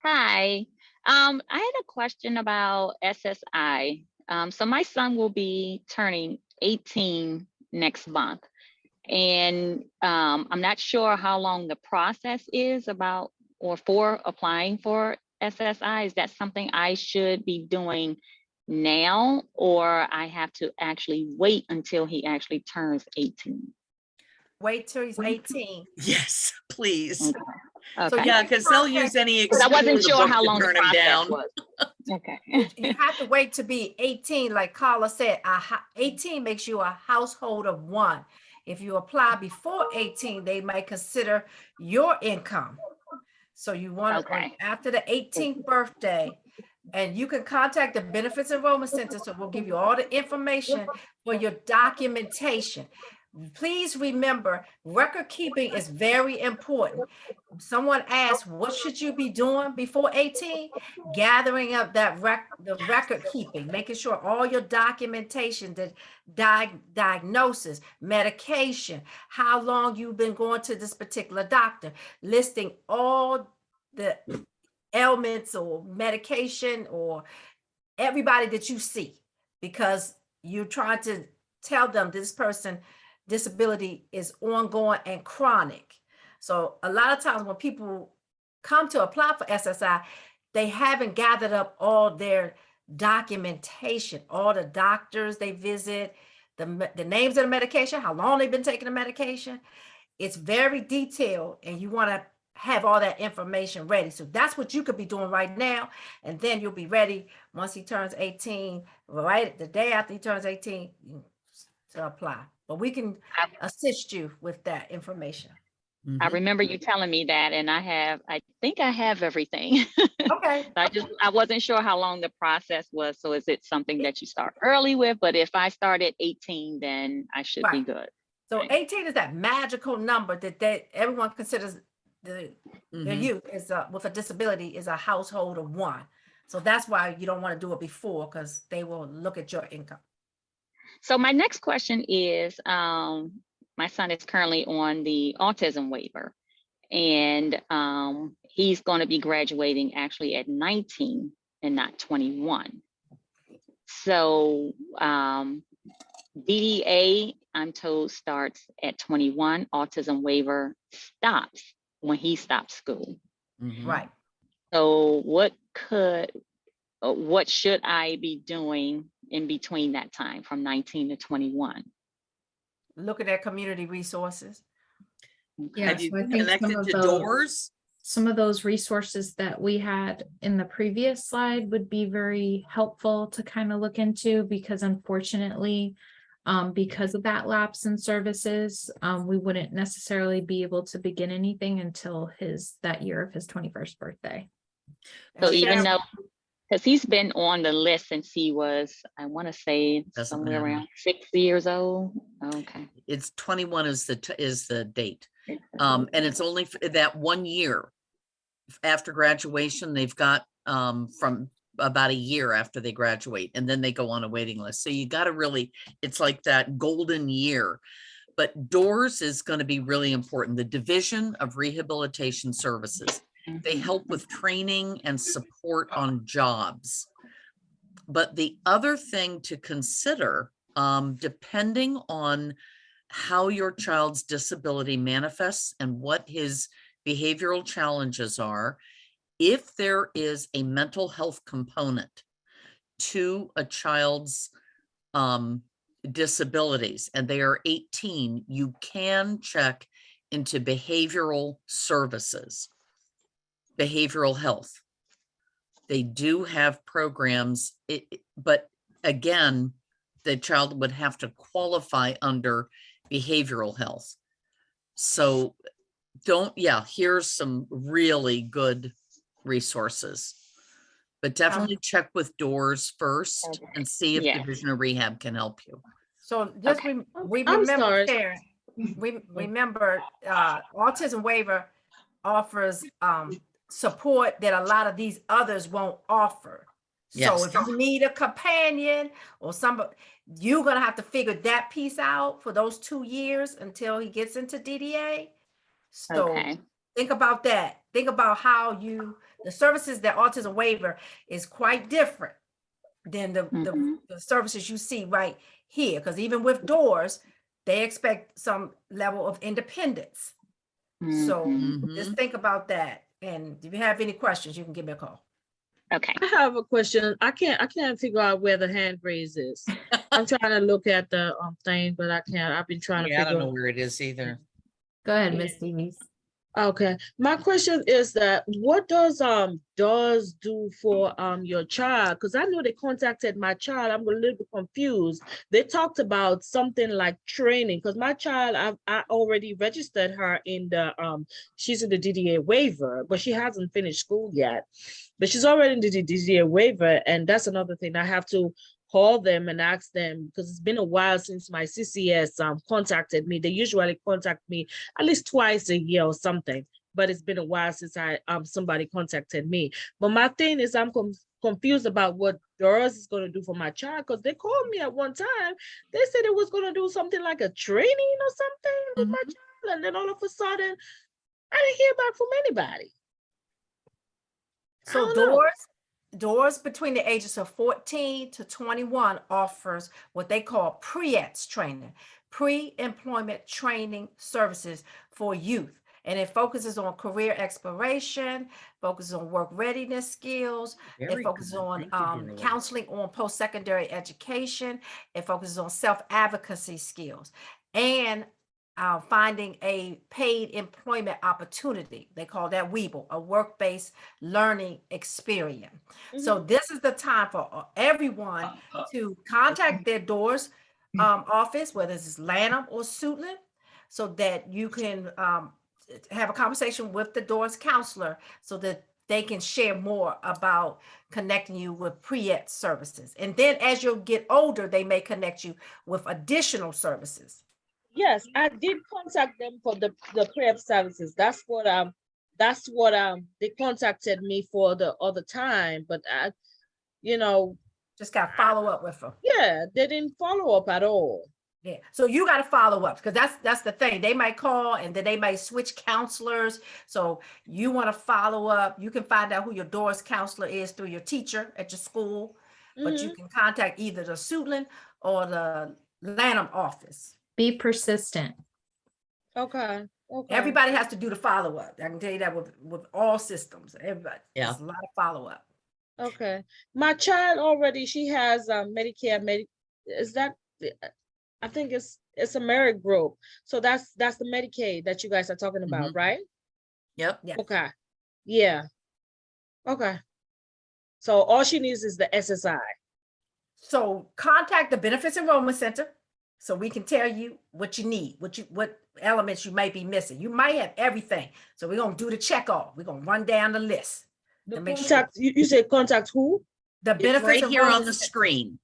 Hi, I had a question about SSI. So my son will be turning 18 next month. And I'm not sure how long the process is for applying for SSI. Is that something I should be doing now, or I have to actually wait until he actually turns 18? Wait till he's 18. Yes, please. Okay. Yeah, because they'll use any Because I wasn't excuse in the sure book how to long the turn him process down. was. Okay. You have to wait to be 18, like Carla said. 18 makes you a household of one. If you apply before 18, they might consider your income. So you want to, Okay. after the 18th birthday, and you can contact the Benefits Enrollment Center, so we'll give you all the information for your documentation. Please remember, record keeping is very important. Someone asked, what should you be doing before 18? Gathering up the record keeping, making sure all your documentation, the diagnosis, medication, how long you've been going to this particular doctor, listing all the ailments or medication or everybody that you see, because you're trying to tell them this person disability is ongoing and chronic. So a lot of times when people come to apply for SSI, they haven't gathered up all their documentation, all the doctors they visit, the names of the medication, how long they've been taking the medication. It's very detailed, and you want to have all that information ready. So that's what you could be doing right now. And then you'll be ready once he turns 18, right the day after he turns 18 to apply. But we can assist you with that information. I remember you telling me that, and I think I have everything. Okay. I wasn't sure how long the process was. So is it something that you start early with? But if I start at 18, then I should be good. So 18 is that magical number that everyone considers the youth is with a disability is a household of one. So that's why you don't want to do it before, because they will look at your income. So my next question is, my son is currently on the autism waiver, and he's going to be graduating actually at 19 and not 21. So DDA, I'm told, starts at 21. Autism waiver stops when he stops school. Right. So what should I be doing in between that time from 19 to 21? Looking at community resources. Yeah, Have you so I think connected to doors? Some of those resources that we had in the previous slide would be very helpful to kind of look into, because unfortunately, because of that lapse in services, we wouldn't necessarily be able to begin anything until that year of his 21st birthday. So even though, because he's been on the list since he was, I want to say somewhere around 6 years old. Okay. It's 21 is the date. And it's only for that 1 year after graduation. They've got from about a year after they graduate, and then they go on a waiting list. So you got to really, it's like that golden year. But DOORS is going to be really important. The Division of Rehabilitation Services. They help with training and support on jobs. But the other thing to consider, depending on how your child's disability manifests and what his behavioral challenges are, if there is a mental health component to a child's disabilities and they are 18, you can check into behavioral services, behavioral health. They do have programs, but again, the child would have to qualify under behavioral health. So here's some really good resources. But definitely check with DOORS first and see if Yes. Division of Rehab can help you. So just Okay. remember, Sharon, remember, Autism Waiver offers support that a lot of these others won't offer. So Yes. if you need a companion or somebody, you're gonna have to figure that piece out for those 2 years until he gets into DDA. So Okay. think about that. Think about how the services that Autism Waiver is quite different than Mhm. the services you see right here. Because even with DOORS, they expect some level of independence. So Mhm. just think about that. And if you have any questions, you can give me a call. Okay. I have a question. I can't figure out where the hand raise is. I'm trying to look at the thing, but I can't. I've been trying to Yeah, I don't figure know out. where it is either. Go ahead, Ms. Davies. Okay. My question is that what does DOORS do for your child? Because I know they contacted my child. I'm a little bit confused. They talked about something like training because my child, I already registered her in the she's in the DDA waiver, but she hasn't finished school yet. But she's already in the DDA waiver, and that's another thing. I have to call them and ask them because it's been a while since my CCS contacted me. They usually contact me at least twice a year or something, but it's been a while since somebody contacted me. But my thing is I'm confused about what DOORS is going to do for my child because they called me at one time. They said it was going to do something like a training or something with my child, and then all of a sudden I didn't hear back from anybody. So DOORS between the ages of 14 to 21 offers what they call pre-ETS training, pre-employment training services for youth. And it focuses on career exploration, focuses on work readiness skills. Very It focuses good. on Thank you, Beverly. counseling on post-secondary education. It focuses on self-advocacy skills and finding a paid employment opportunity. They call that WEBL, a work-based learning experience. So this is the time for everyone to contact their DOORS office, whether it's Lanham or Suitland, so that you can have a conversation with the DOORS counselor so that they can share more about connecting you with pre-ETS services. And then as you get older, they may connect you with additional services. Yes, I did contact them for the prep services. That's what they contacted me for the other time, but I, just got to follow up with them. Yeah, they didn't follow up at all. Yeah, so you got to follow up because that's the thing. They might call and then they might switch counselors. So you want to follow up. You can find out who your DOORS counselor is through your teacher at your school, but you can contact either the Suitland or the Lanham office. Be persistent. Okay. Everybody has to do the follow-up. I can tell you that with all systems. Everybody. Yeah. There's a lot of follow-up. Okay. My child already, she has Medicare. Is that, I think it's a merit group. So that's the Medicaid that you guys are talking about, right? Yep. Yeah. Okay. Yeah. Okay. So all she needs is the SSI. So contact the Benefits Enrollment Center so we can tell you what you need, what elements you might be missing. You might have everything. So we're going to do the check off. We're going to run down the list. The to make contact, you say contact who? The It's Benefits right here on Enrollment the Center. screen.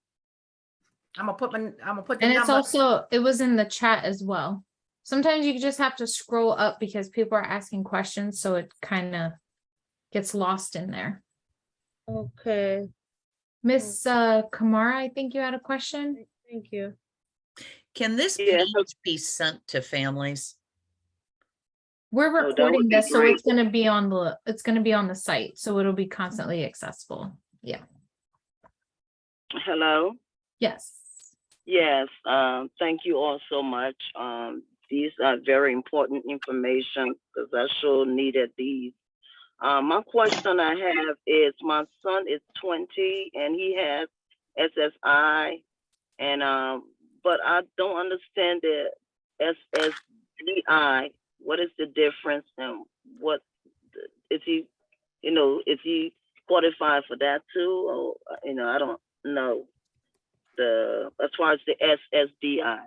I'm gonna put the And it's number. also, it was in the chat as well. Sometimes you just have to scroll up because people are asking questions, so it kind of gets lost in there. Okay. Miss Kamara, I think you had a question. Thank you. Can this Yeah. page be sent to families? We're that would recording be this, so great. it's gonna be on the site, so it'll be constantly accessible. Yeah. Hello. Yes. Yes. Thank you all so much. These are very important information because I sure needed these. My question I have is my son is 20 and he has SSI, and but I don't understand the SSDI. What is the difference, and what is he? Is he qualified for that too? Or I don't know as far as the SSDI.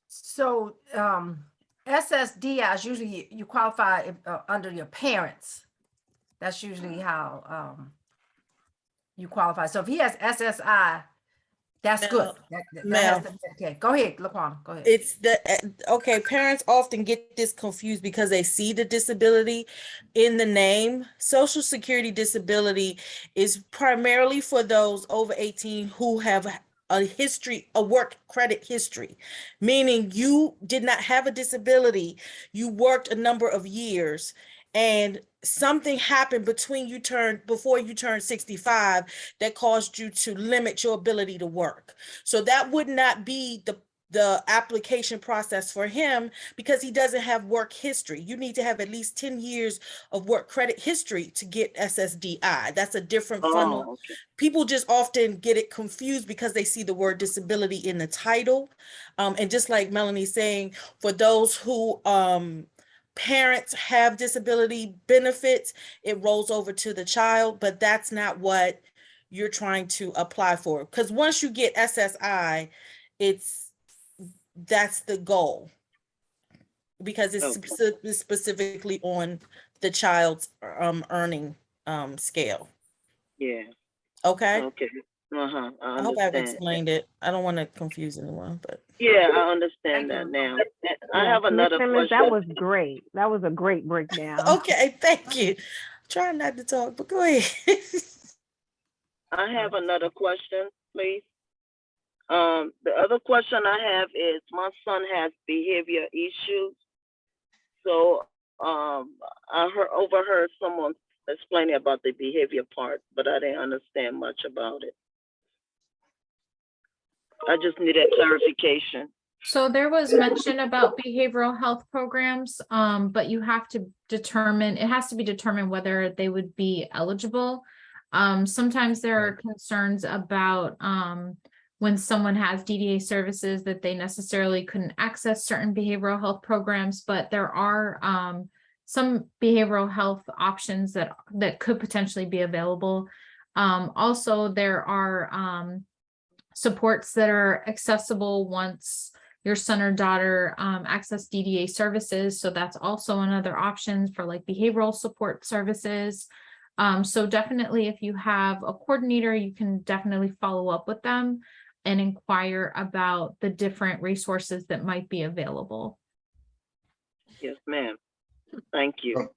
So SSDI is usually you qualify under your parents. That's usually how you qualify. So if he has SSI, that's good. Okay, go ahead, LaQuan, go ahead. It's okay. Parents often get this confused because they see the disability in the name. Social Security disability is primarily for those over 18 who have a work credit history, meaning you did not have a disability, you worked a number of years, and something happened before you turned 65 that caused you to limit your ability to work. So that would not be the application process for him because he doesn't have work history. You need to have at least 10 years of work credit history to get SSDI. That's a different funnel. Okay. People just often get it confused because they see the word disability in the title. And just like Melanie's saying, for those who parents have disability benefits, it rolls over to the child, but that's not what you're trying to apply for. Because once you get SSI, that's the goal, because it's specifically on the child's earning scale. Yeah. Okay. Okay. I hope I've explained it. I don't want to confuse anyone, but yeah, I understand that now. I have another question. That was great. That was a great breakdown. Okay, thank you. Try not to talk, but go ahead. I have another question, please. The other question I have is my son has behavior issues. So I overheard someone explaining about the behavior part, but I didn't understand much about it. I just needed clarification. So there was mention about behavioral health programs, but you have to determine, it has to be determined whether they would be eligible. Sometimes there are concerns about when someone has DDA services that they necessarily couldn't access certain behavioral health programs, but there are some behavioral health options that could potentially be available. Also, there are supports that are accessible once your son or daughter access DDA services. So that's also another option for like behavioral support services. So definitely if you have a coordinator, you can definitely follow up with them and inquire about the different resources that might be available. Yes, ma'am. Thank you.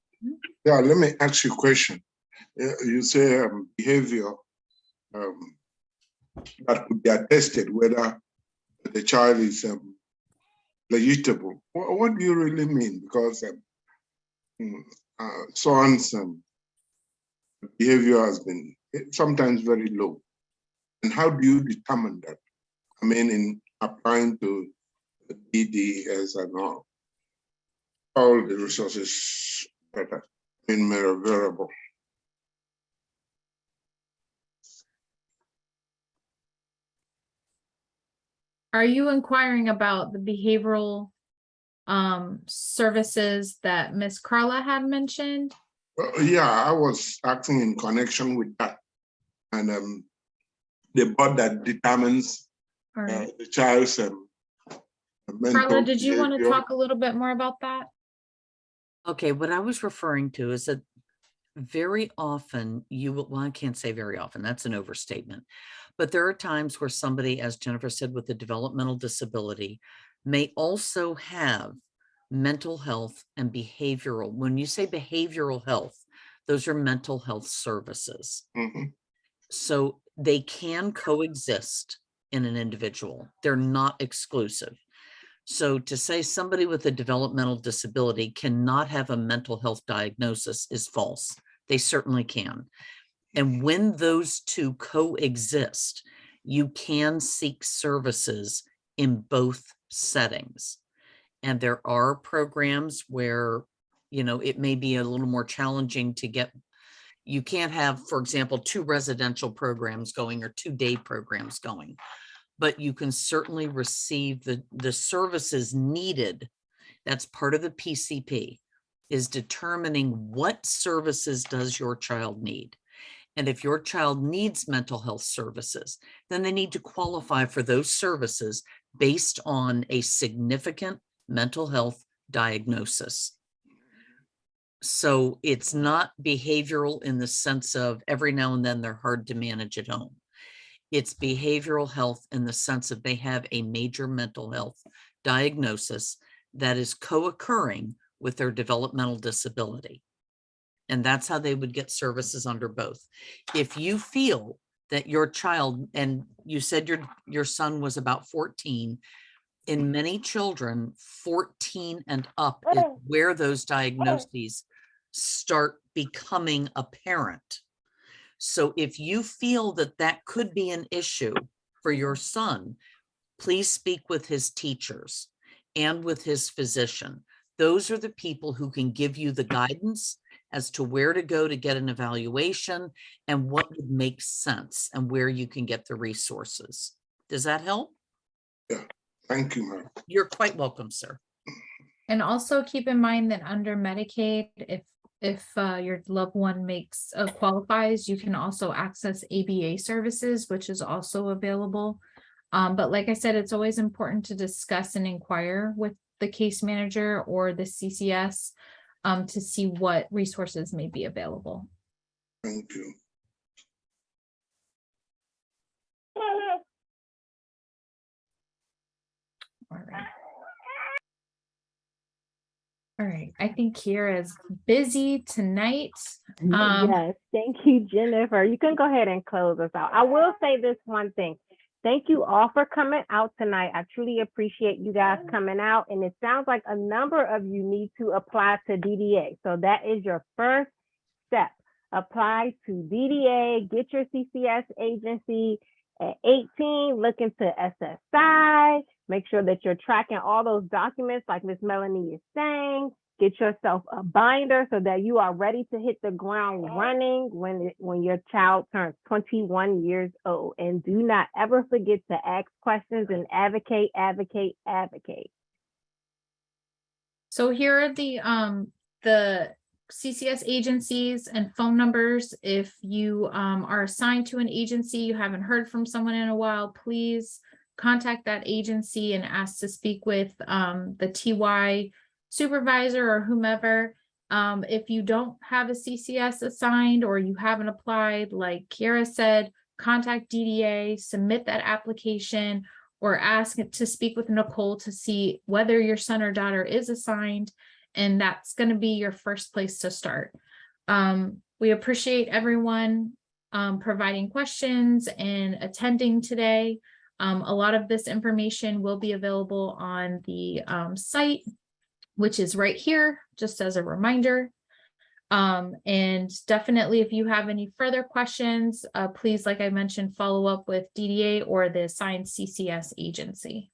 Yeah, let me ask you a question. You say behavior that could be attested whether the child is legitimate. What do you really mean? Because son's behavior has been sometimes very low. And how do you determine that? I mean, in applying to the DDS and all the resources that are available. Are you inquiring about the behavioral services that Ms. Carla had mentioned? Yeah, I was acting in connection with that. And the board that determines the child's mental Carla, did you want to behavior. talk a little bit more about that? Okay, what I was referring to is that very often you will, well, I can't say very often, that's an overstatement, but there are times where somebody, as Jennifer said, with a developmental disability may also have mental health and behavioral. When you say behavioral health, those are mental health services. Mm-hmm. So they can coexist in an individual. They're not exclusive. So to say somebody with a developmental disability cannot have a mental health diagnosis is false. They certainly can. And when those two coexist, you can seek services in both settings. And there are programs where, you know, it may be a little more challenging to get. You can't have, for example, 2 residential programs going or 2 day programs going. but you can certainly receive the services needed. That's part of the PCP, is determining what services does your child need. And if your child needs mental health services, then they need to qualify for those services based on a significant mental health diagnosis. So it's not behavioral in the sense of every now and then they're hard to manage at home. It's behavioral health in the sense of they have a major mental health diagnosis that is co-occurring with their developmental disability. And that's how they would get services under both. If you feel that your child, and you said your son was about 14, in many children, 14 and up is where those diagnoses start becoming apparent. So if you feel that that could be an issue for your son, please speak with his teachers and with his physician. Those are the people who can give you the guidance as to where to go to get an evaluation and what would make sense and where you can get the resources. Does that help? Yeah, thank you, ma'am. You're quite welcome, sir. And also keep in mind that under Medicaid, if your loved one qualifies, you can also access ABA services, which is also available. But like I said, it's always important to discuss and inquire with the case manager or the CCS to see what resources may be available. Thank you. All right. All right, I think Kiera is busy tonight. Yes, thank you, Jennifer. You can go ahead and close us out. I will say this one thing. Thank you all for coming out tonight. I truly appreciate you guys coming out. And it sounds like a number of you need to apply to DDA. So that is your first step. Apply to DDA, get your CCS agency. At 18, look into SSI. Make sure that you're tracking all those documents like Miss Melanie is saying. Get yourself a binder so that you are ready to hit the ground running when your child turns 21 years old. And do not ever forget to ask questions and advocate, advocate, advocate. So here are the CCS agencies and phone numbers. If you are assigned to an agency, you haven't heard from someone in a while, please contact that agency and ask to speak with the TY supervisor or whomever. If you don't have a CCS assigned or you haven't applied, like Kiera said, contact DDA, submit that application, or ask to speak with Nicole to see whether your son or daughter is assigned. And that's going to be your first place to start. We appreciate everyone providing questions and attending today. A lot of this information will be available on the site, which is right here, just as a reminder. And definitely, if you have any further questions, please, like I mentioned, follow up with DDA or the assigned CCS agency.